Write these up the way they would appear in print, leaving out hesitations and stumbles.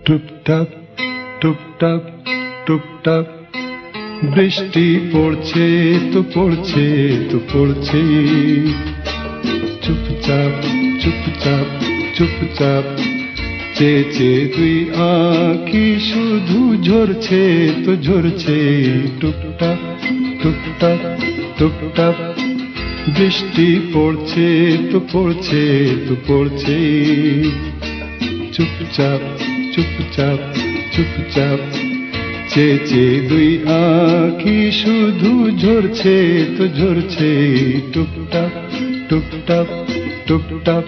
টুপটাপ টুপটাপ টুপটাপ বৃষ্টি পড়ছে তো পড়ছে তো পড়ছে। চুপচাপ চুপচাপ চুপচাপ চেয়ে চেয়ে দুই আঁখি শুধু ঝরছে তো ঝরছে। টুপটাপ টুপটাপ টুপটাপ বৃষ্টি পড়ছে তো পড়ছে তো পড়ছে। চুপচাপ চুপচাপ চুপচাপ চেয়ে চেয়ে দুই আঁখি শুধু ঝরছে তো ঝরছে। টুপটাপ টুপটাপ টুপটাপ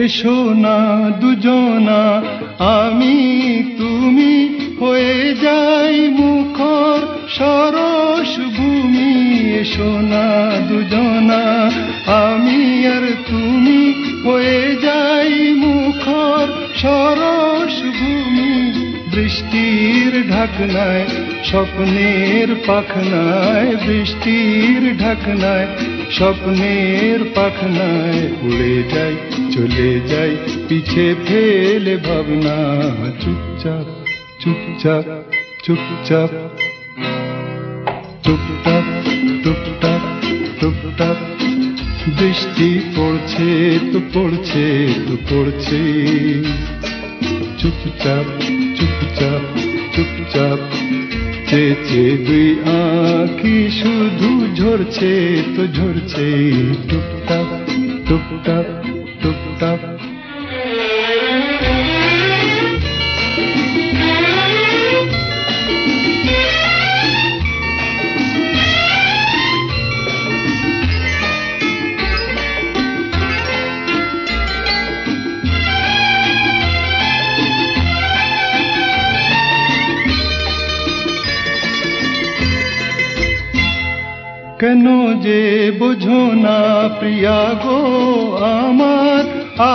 এসো না দুজনা আমি তুমি হয়ে যাই মুখর সরস ভূমি। এসো না দুজনা আমি আর তুমি হয়ে যাই মুখর সরস ভূমি। বৃষ্টির ঢাকনায় স্বপ্নের পাখনায়, বৃষ্টির ঢাকনায় স্বপ্নের পাখনায় উড়ে যাই চলে যাই পিছে ফেলে ভাবনা। চুপচাপ চুপচাপ চুপচাপ টুপটাপ টুপটাপ টুপটাপ বৃষ্টি পড়ছে তো পড়ছে তো পড়ছে। চুপচাপ চুপচাপ চুপচাপ চেয়ে চেয়ে দুই আঁখি শুধু ঝরছে তো ঝরছে। টুপটাপ টুপটাপ টুপটাপ কেন যে বোঝো না প্রিয়া গো আমার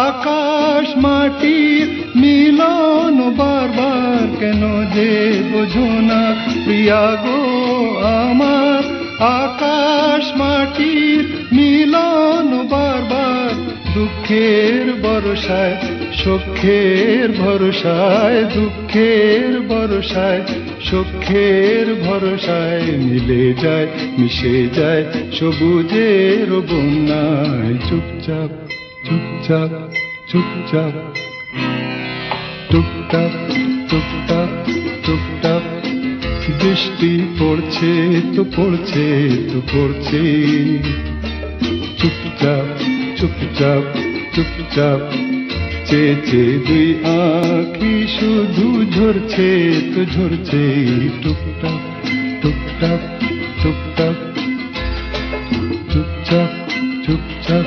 আকাশ মাটির মিলন বারবার। কেন যে বোঝো না প্রিয়া গো আমার আকাশ মাটির মিলন বারবার। দুঃখের বর্ষায় সুখের ভরসায়, দুঃখের বর্ষায় সুখের ভরসায় মিলে যায় মিশে যায় সবুজের বন্যায়। চুপচাপ চুপচাপ চুপচাপ টুপটাপ টুপটাপ টুপটাপ বৃষ্টি পড়ছে তো পড়ছে তো পড়ছে। চুপচাপ চুপচাপ চুপচাপ চেয়ে চেয়ে দুই আঁখি শুধু ঝরছে তো ঝরছে। টুপটাপ টুপটাপ টুপটাপ চুপচাপ চুপচাপ